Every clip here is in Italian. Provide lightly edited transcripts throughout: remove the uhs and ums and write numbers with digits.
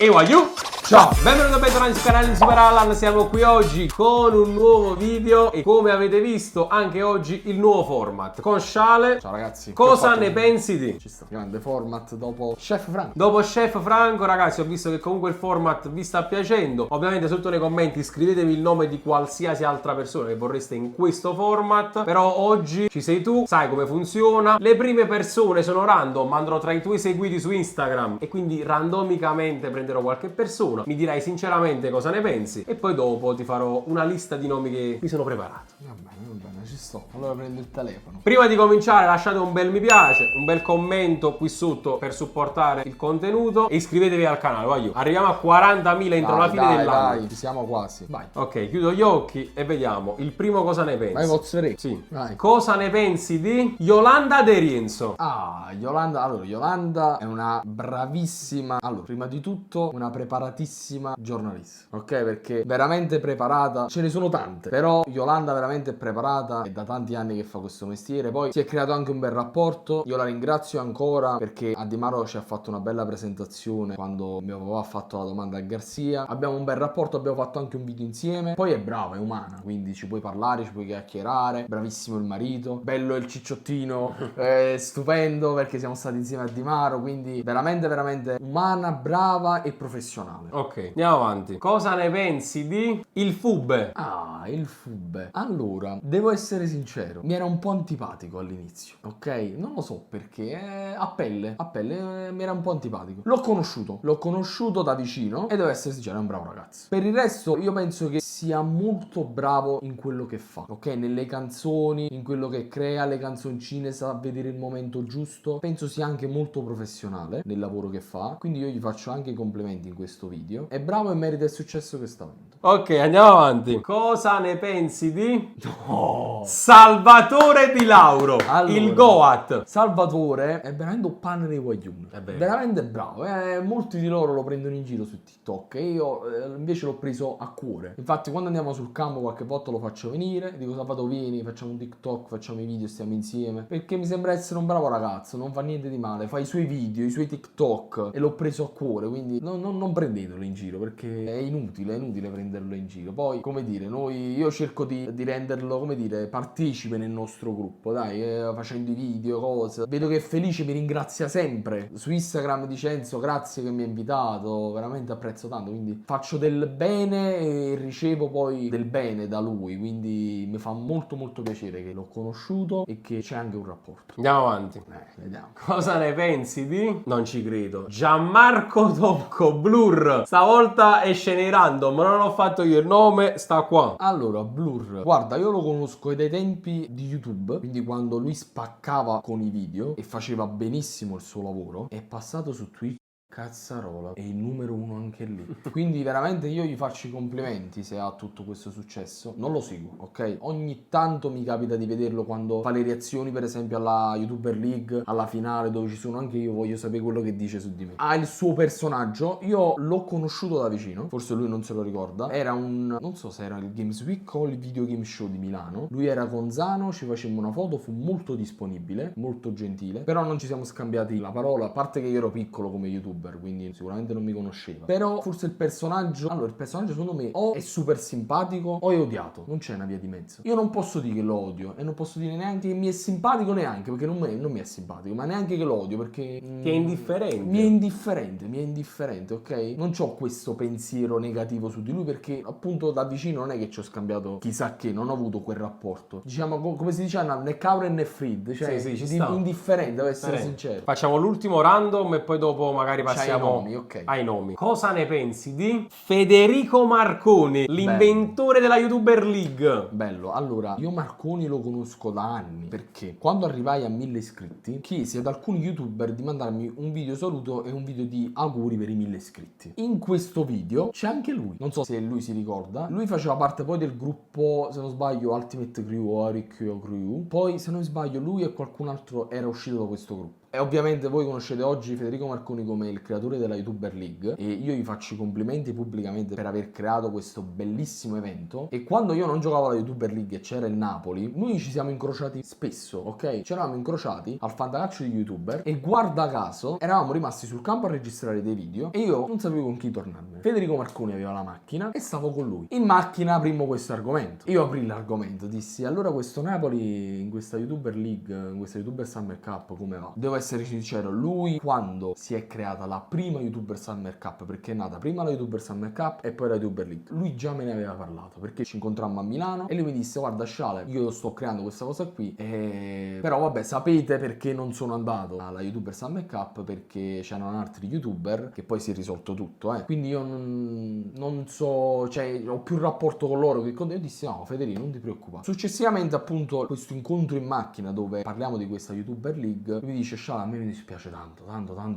E voglio! Ciao, benvenuti e bentornati sul canale di Super Allan. Siamo qui oggi con un nuovo video e come avete visto anche oggi il nuovo format con Sciale. Ciao ragazzi. Cosa ne pensi di? Ci sta. Grande format dopo Chef Franco. Dopo Chef Franco, ragazzi, ho visto che comunque il format vi sta piacendo. Ovviamente sotto nei commenti scrivetevi il nome di qualsiasi altra persona che vorreste in questo format. Però oggi ci sei tu, sai come funziona. Le prime persone sono random, andrò tra i tuoi seguiti su Instagram e quindi randomicamente prenderò qualche persona. Mi dirai sinceramente cosa ne pensi e poi dopo ti farò una lista di nomi che mi sono preparato. Va bene, ci sto. Allora prendo il telefono. Prima di cominciare lasciate un bel mi piace, un bel commento qui sotto per supportare il contenuto e iscrivetevi al canale, voglio. Arriviamo a 40.000 entro la fine dell'anno. Dai, ci siamo quasi. Vai. Ok, chiudo gli occhi e vediamo. Il primo cosa ne pensi? Vai Pozzere. Sì. Vai. Cosa ne pensi di Yolanda De Rienzo? Ah, Yolanda. Allora, Yolanda è una bravissima. Allora, prima di tutto, una preparatissima giornalista. Ok, perché veramente preparata. Ce ne sono tante. Però Yolanda veramente è preparata. È da tanti anni che fa questo mestiere. Poi si è creato anche un bel rapporto. Io la ringrazio ancora perché a Di Maro ci ha fatto una bella presentazione quando mio papà ha fatto la domanda a Garzia. Abbiamo un bel rapporto, abbiamo fatto anche un video insieme. Poi è brava, è umana, quindi ci puoi parlare, ci puoi chiacchierare. Bravissimo il marito. Bello il cicciottino, stupendo perché siamo stati insieme a Di Maro. Quindi veramente umana, brava e professionale. Ok, andiamo avanti. Cosa ne pensi di il Fubbe? Ah, il Fubbe. Allora, devo essere sincero, mi era un po' antipatico all'inizio, ok? Non lo so perché, a pelle, mi era un po' antipatico. L'ho conosciuto da vicino e devo essere sincero, è un bravo ragazzo. Per il resto, io penso che sia molto bravo in quello che fa, ok? Nelle canzoni, in quello che crea, le canzoncine, sa vedere il momento giusto. Penso sia anche molto professionale nel lavoro che fa, quindi io gli faccio anche i complimenti in questo video. È bravo e merita il successo che sta avendo. Ok, andiamo avanti. Cosa ne pensi di No. Salvatore Di Lauro? Allora, Il Goat. Salvatore è veramente un pane nei guaglioni. È vero. Veramente bravo. Molti di loro lo prendono in giro su TikTok e io invece l'ho preso a cuore. Infatti quando andiamo sul campo qualche volta lo faccio venire, dico Salvatore vieni, facciamo un TikTok, facciamo i video, stiamo insieme. Perché mi sembra essere un bravo ragazzo, non fa niente di male, fa i suoi video, i suoi TikTok e l'ho preso a cuore. Quindi non prendetelo in giro perché è inutile prenderlo in giro. Poi, come dire, io cerco di renderlo, come dire, partecipe nel nostro gruppo, dai, facendo i video, cose. Vedo che è felice, mi ringrazia sempre. Su Instagram dice Enzo, grazie che mi hai invitato, veramente apprezzo tanto, quindi faccio del bene e ricevo poi del bene da lui, quindi mi fa molto piacere che l'ho conosciuto e che c'è anche un rapporto. Andiamo avanti. Vediamo. Cosa ne pensi di? Non ci credo. Gianmarco Tocco, Blur. Stavolta esce nei random, non ho fatto io il nome, sta qua. Allora, Blur, guarda, io lo conosco dai tempi di YouTube, quindi quando lui spaccava con i video e faceva benissimo il suo lavoro, è passato su Twitch. Cazzarola, è il numero uno anche lì. Quindi veramente io gli faccio i complimenti se ha tutto questo successo. Non lo seguo, ok? Ogni tanto mi capita di vederlo quando fa le reazioni, per esempio alla YouTuber League, alla finale dove ci sono anche io, voglio sapere quello che dice su di me. Ha il suo personaggio, io l'ho conosciuto da vicino, forse lui non se lo ricorda. Era non so se era il Games Week o il Video Game Show di Milano. Lui era con Zano, ci facemmo una foto, fu molto disponibile, molto gentile, però non ci siamo scambiati la parola, a parte che io ero piccolo come YouTuber, quindi sicuramente non mi conosceva. Però forse il personaggio secondo me o è super simpatico o è odiato, non c'è una via di mezzo. Io non posso dire che lo odio e non posso dire neanche che mi è simpatico, neanche perché non mi è simpatico, ma neanche che lo odio perché Ti è indifferente. mi è indifferente, ok? Non ho questo pensiero negativo su di lui perché appunto da vicino non è che ci ho scambiato chissà che, non ho avuto quel rapporto, diciamo, come si dice, né Cauren né Fried, cioè Sì, ci sta. indifferente, devo essere sincero. Facciamo l'ultimo random e poi dopo magari passiamo nomi, ok. ai nomi. Cosa ne pensi di Federico Marconi, l'inventore della YouTuber League? Bello, allora io Marconi lo conosco da anni perché quando arrivai a 1000 iscritti chiesi ad alcuni YouTuber di mandarmi un video saluto e un video di auguri per i 1000 iscritti. In questo video c'è anche lui, non so se lui si ricorda, lui faceva parte poi del gruppo, se non sbaglio, Ultimate Crew o Aricchio Crew, poi se non sbaglio lui e qualcun altro era uscito da questo gruppo. E ovviamente voi conoscete oggi Federico Marconi come il creatore della YouTuber League e io gli faccio i complimenti pubblicamente per aver creato questo bellissimo evento. E quando io non giocavo alla YouTuber League e c'era il Napoli, noi ci siamo incrociati spesso, ok? Ci eravamo incrociati al fantacalcio di YouTuber e guarda caso eravamo rimasti sul campo a registrare dei video e io non sapevo con chi tornarmene. Federico Marconi aveva la macchina e stavo con lui. In macchina aprimmo questo argomento. Io aprì l'argomento, dissi allora questo Napoli in questa YouTuber League, in questa YouTuber Summer Cup come va? Devo essere sincero, lui quando si è creata la prima YouTuber Summer Cup, perché è nata prima la YouTuber Summer Cup e poi la YouTuber League, lui già me ne aveva parlato perché ci incontrammo a Milano e lui mi disse guarda Sciale, io sto creando questa cosa qui però vabbè sapete perché non sono andato alla YouTuber Summer Cup, perché c'erano altri YouTuber che poi si è risolto tutto quindi io non so, cioè ho più rapporto con loro che con te. Io dissi no Federico non ti preoccupare. Successivamente appunto questo incontro in macchina dove parliamo di questa YouTuber League, lui mi dice Sciala a me mi dispiace tanto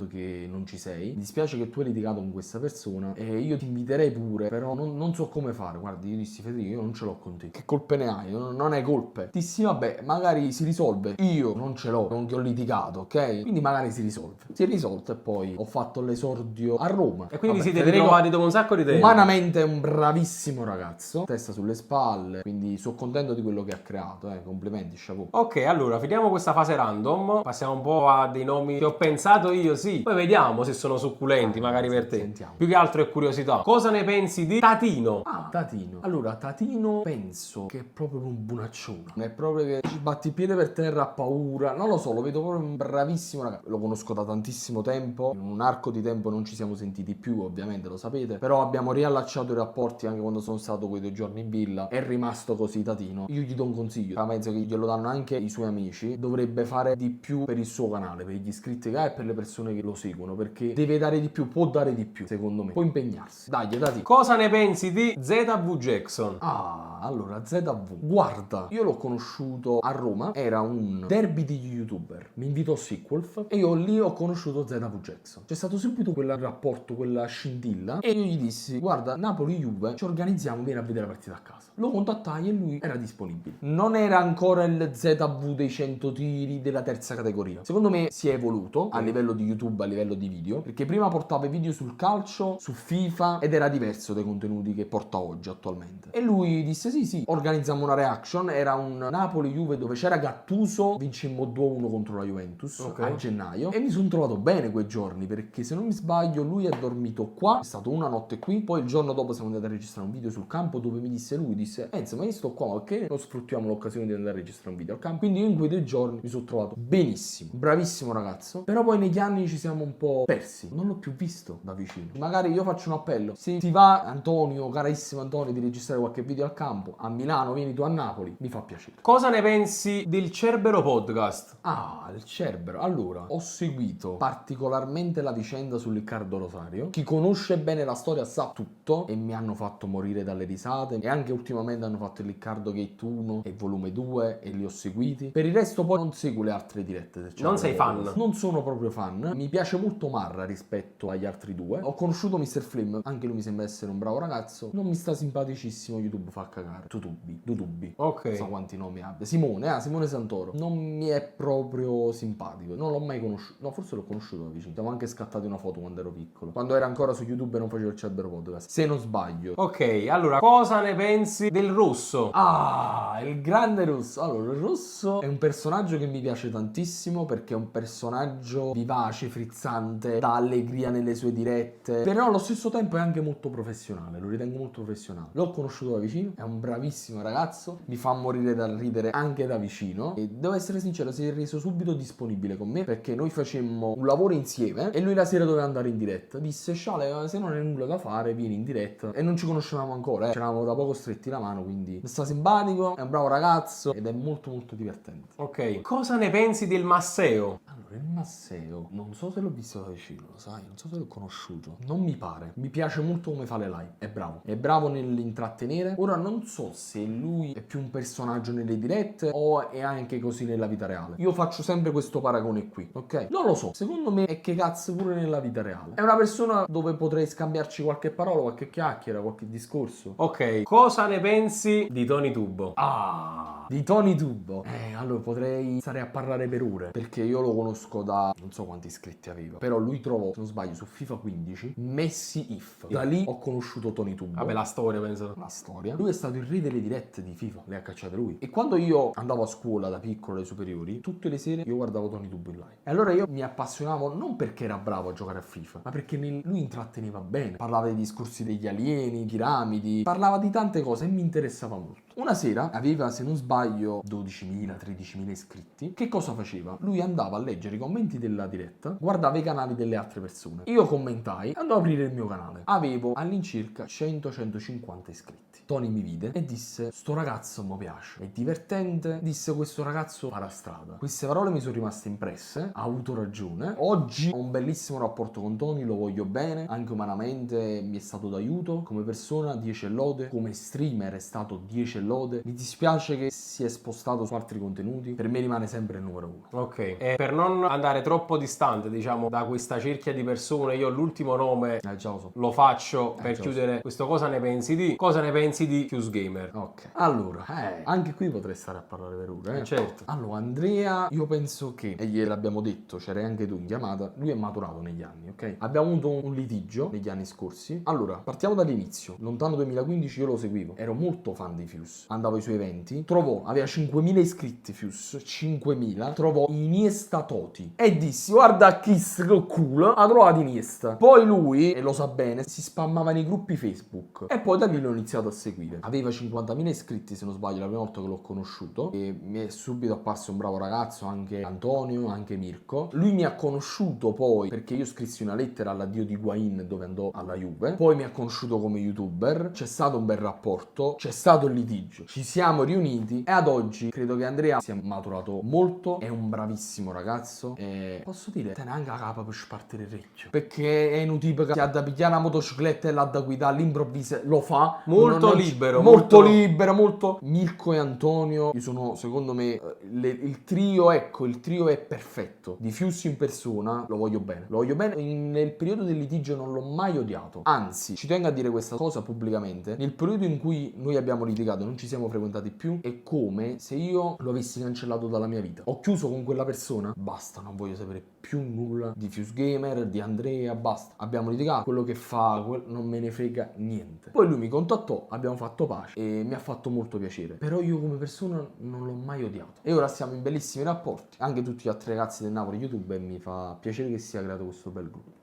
che non ci sei, mi dispiace che tu hai litigato con questa persona e io ti inviterei pure però non so come fare. Guardi, io dissi Federico io non ce l'ho con te, che colpe ne hai? Non hai colpe. Dissi vabbè magari si risolve, io non ce l'ho, non che ho litigato, ok? Quindi magari si risolve. Si è risolto e poi ho fatto l'esordio a Roma. E quindi Vabbè, siete ritrovati dopo un sacco di tempo. Umanamente è un bravissimo ragazzo, testa sulle spalle, quindi sono contento di quello che ha creato, complimenti, chapeau. Ok, allora finiamo questa fase random, passiamo un po' a dei nomi che ho pensato io, sì. Poi vediamo se sono succulenti, magari per te. Sentiamo. Più che altro è curiosità. Cosa ne pensi di Tatino? Ah, Tatino. Allora, Tatino penso che è proprio un bunaccione. È proprio che ci batti il piede per terra, ha paura. Non lo so, lo vedo proprio un bravissimo ragazzo. Lo conosco da tantissimo tempo. In un arco di tempo non ci siamo sentiti più, ovviamente, lo sapete. Però abbiamo riallacciato i rapporti anche quando sono stato quei 2 giorni in villa. È rimasto così Tatino. Io gli do un consiglio. Ma penso che glielo danno anche i suoi amici. Dovrebbe fare di più per il suo canale, per gli iscritti che ha e per le persone che lo seguono. Perché deve dare di più, può dare di più, secondo me. Può impegnarsi. Dai, Tatino. Cosa ne pensi di ZV Jackson? Ah, allora ZV. Guarda, io l'ho conosciuto a Roma, era un derby di YouTuber. Mi invitò Sequolf e io lì ho conosciuto ZV Jackson. C'è stato subito quel rapporto, quella scintilla e io gli dissi guarda, Napoli-Juve, ci organizziamo, vieni a vedere la partita a casa. Lo contattai e lui era disponibile. Non era ancora il ZV dei 100 tiri della terza categoria. Secondo me si è evoluto a livello di YouTube, a livello di video, perché prima portava i video sul calcio, su FIFA ed era diverso dai contenuti che porta oggi attualmente. E lui disse sì, organizziamo una reaction, era un Napoli-Juve dove c'era Gattuso, vincemmo 2-1 contro la Juventus a gennaio e mi sono trovato bene quei giorni perché se non mi sbaglio lui è dormito qua, è stato una notte qui, poi il giorno dopo siamo andati a registrare un video sul campo dove mi disse Enzo ma io sto qua, ma perché non sfruttiamo l'occasione di andare a registrare un video al campo? Quindi io in quei 2 giorni mi sono trovato benissimo, bravissimo ragazzo, però poi negli anni ci siamo un po' persi, non l'ho più visto da vicino. Magari io faccio un appello, se ti va Antonio, carissimo Antonio, di registrare qualche video al campo, a Milano vieni tu a Napoli, mi fa piacere. Cosa ne pensi del Cerbero Podcast? Ah, il Cerbero. Allora, ho seguito particolarmente la vicenda su Riccardo Rosario. Chi conosce bene la storia sa tutto e mi hanno fatto morire dalle risate e anche ultimamente hanno fatto il Riccardo Gate 1 e volume 2 e li ho seguiti. Per il resto poi non seguo le altre dirette del Cerbero. Non sei fan? Non sono proprio fan. Mi piace molto Marra rispetto agli altri 2. Ho conosciuto Mr. Flim, anche lui mi sembra essere un bravo ragazzo. Non mi sta simpaticissimo, YouTube fa cagare. Dutubi. Ok. Non so quanti nomi abbia. Simone Santoro. Non mi è proprio simpatico. Non l'ho mai conosciuto. No, forse l'ho conosciuto da vicino. Siamo anche scattati una foto quando ero piccolo. Quando era ancora su YouTube e non facevo il Cerbero Podcast. Se non sbaglio. Ok, allora, cosa ne pensi del Rosso? Ah, il grande Rosso. Allora, il Rosso è un personaggio che mi piace tantissimo perché è un personaggio vivace, frizzante, dà allegria nelle sue dirette, però allo stesso tempo è anche molto professionale, lo ritengo molto professionale. L'ho conosciuto da vicino, è un bravissimo ragazzo, mi fa morire dal ridere anche da vicino e devo essere sincero, si è reso subito disponibile con me perché noi facemmo un lavoro insieme e lui la sera doveva andare in diretta. Disse, Sciale, se non hai nulla da fare, vieni in diretta. E non ci conoscevamo ancora, C'eravamo da poco stretti la mano, quindi sta simpatico, è un bravo ragazzo ed è molto molto divertente. Ok, cosa ne pensi del Masseo? Allora, il Masseo, non so se l'ho visto da vicino, lo sai, non so se l'ho conosciuto. Non mi pare. Mi piace molto come fa le live, è bravo. È bravo nell'intrattenere. Ora non so se lui è più un personaggio nelle dirette o è anche così nella vita reale. Io faccio sempre questo paragone qui, ok? Non lo so, secondo me è che cazzo pure nella vita reale. È una persona dove potrei scambiarci qualche parola, qualche chiacchiera, qualche discorso. Ok, cosa ne pensi di Tony Tubo? Ah, di Tony Tubo. Allora potrei stare a parlare per ore, perché io lo conosco da non so quanti iscritti aveva, però lui trovò, se non sbaglio, su FIFA 15 Messi If. Da lì ho conosciuto Tony Tubbo. Vabbè, la storia, penso. La storia. Lui è stato il re delle dirette di FIFA, le ha cacciate lui. E quando io andavo a scuola da piccolo alle superiori, tutte le sere io guardavo Tony Tubbo in live. E allora io mi appassionavo non perché era bravo a giocare a FIFA, ma perché lui intratteneva bene. Parlava dei discorsi degli alieni, piramidi, parlava di tante cose e mi interessava molto. Una sera aveva, se non sbaglio, 12.000, 13.000 iscritti. Che cosa faceva? Lui andava a leggere i commenti della diretta, guardava i canali delle altre persone. Io commentai, andavo a aprire il mio canale. Avevo all'incirca 100-150 iscritti. Tony mi vide e disse: sto ragazzo mi piace, è divertente, disse questo ragazzo farà strada. Queste parole mi sono rimaste impresse, ha avuto ragione. Oggi ho un bellissimo rapporto con Tony, lo voglio bene, anche umanamente mi è stato d'aiuto, come persona 10 lode, come streamer è stato 10 lode. Mi dispiace che si è spostato su altri contenuti, per me rimane sempre il numero uno. Ok, e per non andare troppo distante, diciamo, da questa cerchia di persone, io l'ultimo nome Già lo so. lo faccio per già lo chiudere questo. Cosa ne pensi di? Cosa ne pensi di Fuse Gamer? Ok, allora, anche qui potrei stare a parlare per ore. Certo. Allora, Andrea, io penso che, e gliel'abbiamo detto, c'erai anche tu in chiamata, lui è maturato negli anni, ok? Abbiamo avuto un litigio negli anni scorsi. Allora, partiamo dall'inizio. Lontano 2015 io lo seguivo, ero molto fan di Fuse, andavo ai suoi eventi, aveva 5.000 iscritti Fuse, 5.000, trovò Iniesta Toti e dissi: guarda Kiss che culo, ha trovato Iniesta. Poi lui, e lo sa bene, si spammava nei gruppi Facebook e poi da lì l'ho iniziato a seguire. Aveva 50.000 iscritti, se non sbaglio, la prima volta che l'ho conosciuto, e mi è subito apparso un bravo ragazzo, anche Antonio, anche Mirko. Lui mi ha conosciuto poi perché io scrissi una lettera all'addio di Higuain dove andò alla Juve, poi mi ha conosciuto come youtuber, c'è stato un bel rapporto, c'è stato il litigio, ci siamo riuniti e ad oggi credo che Andrea sia maturato molto, è un bravissimo ragazzo e posso dire te neanche la capa per spartire il recchio, perché è un tipo che ha da pigliare una motocicletta e l'ha da guidare all'improvviso, lo fa Molto libero, molto libero, molto. Mirko e Antonio, io sono, secondo me, il trio, ecco, il trio è perfetto. Di Fuse in persona lo voglio bene, nel periodo del litigio non l'ho mai odiato, anzi ci tengo a dire questa cosa pubblicamente. Nel periodo in cui noi abbiamo litigato, non ci siamo frequentati più, è come se io lo avessi cancellato dalla mia vita. Ho chiuso con quella persona, basta, non voglio sapere più nulla di Fuse Gamer, di Andrea, basta. Abbiamo litigato, quello che fa, non me ne frega niente. Poi lui mi contattò, abbiamo fatto pace e mi ha fatto molto piacere. Però io come persona non l'ho mai odiato. E ora siamo in bellissimi rapporti. Anche tutti gli altri ragazzi del Napoli YouTube e mi fa piacere che sia creato questo bel gruppo.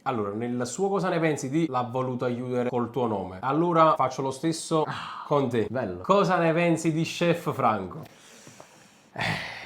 Allora, nel suo cosa ne pensi di l'ha voluto aiutare col tuo nome? Allora faccio lo stesso con te. Bello. Cosa ne pensi di Chef Franco?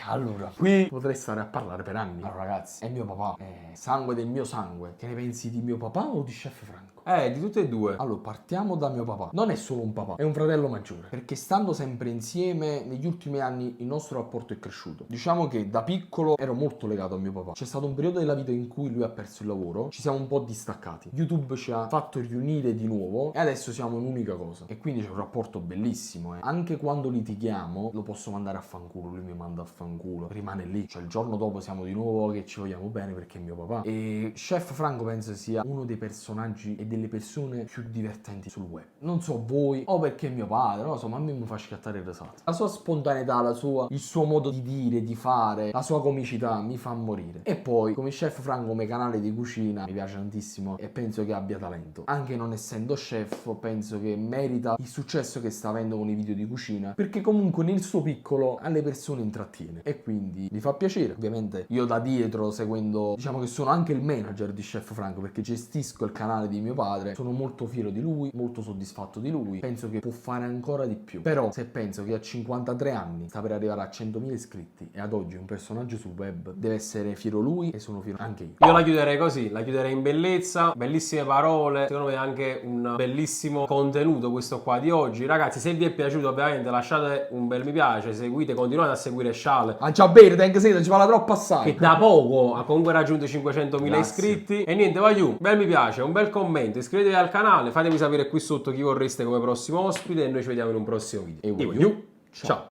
Allora, qui potrei stare a parlare per anni. Allora, ragazzi, è mio papà, è sangue del mio sangue. Che ne pensi di mio papà o di Chef Franco? Di tutte e due. Allora, partiamo da mio papà. Non è solo un papà, è un fratello maggiore. Perché stando sempre insieme, negli ultimi anni il nostro rapporto è cresciuto. Diciamo che da piccolo ero molto legato a mio papà. C'è stato un periodo della vita in cui lui ha perso il lavoro, ci siamo un po' distaccati. YouTube ci ha fatto riunire di nuovo e adesso siamo un'unica cosa. E quindi c'è un rapporto bellissimo. Anche quando litighiamo, lo posso mandare a fanculo, lui mi manda a fanculo. Rimane lì. Cioè il giorno dopo siamo di nuovo che ci vogliamo bene perché è mio papà. E Chef Franco penso sia uno dei personaggi e delle persone più divertenti sul web. Non so voi, o perché è mio padre, non lo so, ma a me mi fa scattare il risate. La sua spontaneità, il suo modo di dire, di fare, la sua comicità mi fa morire. E poi, come Chef Franco, come canale di cucina, mi piace tantissimo e penso che abbia talento. Anche non essendo chef, penso che merita il successo che sta avendo con i video di cucina, perché comunque nel suo piccolo alle persone intrattiene e quindi mi fa piacere. Ovviamente io da dietro, seguendo, diciamo che sono anche il manager di Chef Franco perché gestisco il canale di mio padre, sono molto fiero di lui, molto soddisfatto di lui, penso che può fare ancora di più. Però se penso che a 53 anni sta per arrivare a 100.000 iscritti e ad oggi è un personaggio sul web, deve essere fiero lui e sono fiero anche io. Io la chiuderei così, la chiuderei in bellezza, bellissime parole, secondo me anche un bellissimo contenuto questo qua di oggi. Ragazzi, se vi è piaciuto ovviamente lasciate un bel mi piace, seguite, continuate a seguire Sciale, Mangia bene, anche se ci va la troppa assai. che da poco ha comunque raggiunto 500.000 Grazie. iscritti. E niente, voglio un bel mi piace, un bel commento, iscrivetevi al canale, fatemi sapere qui sotto chi vorreste come prossimo ospite e noi ci vediamo in un prossimo video. E Io, ciao.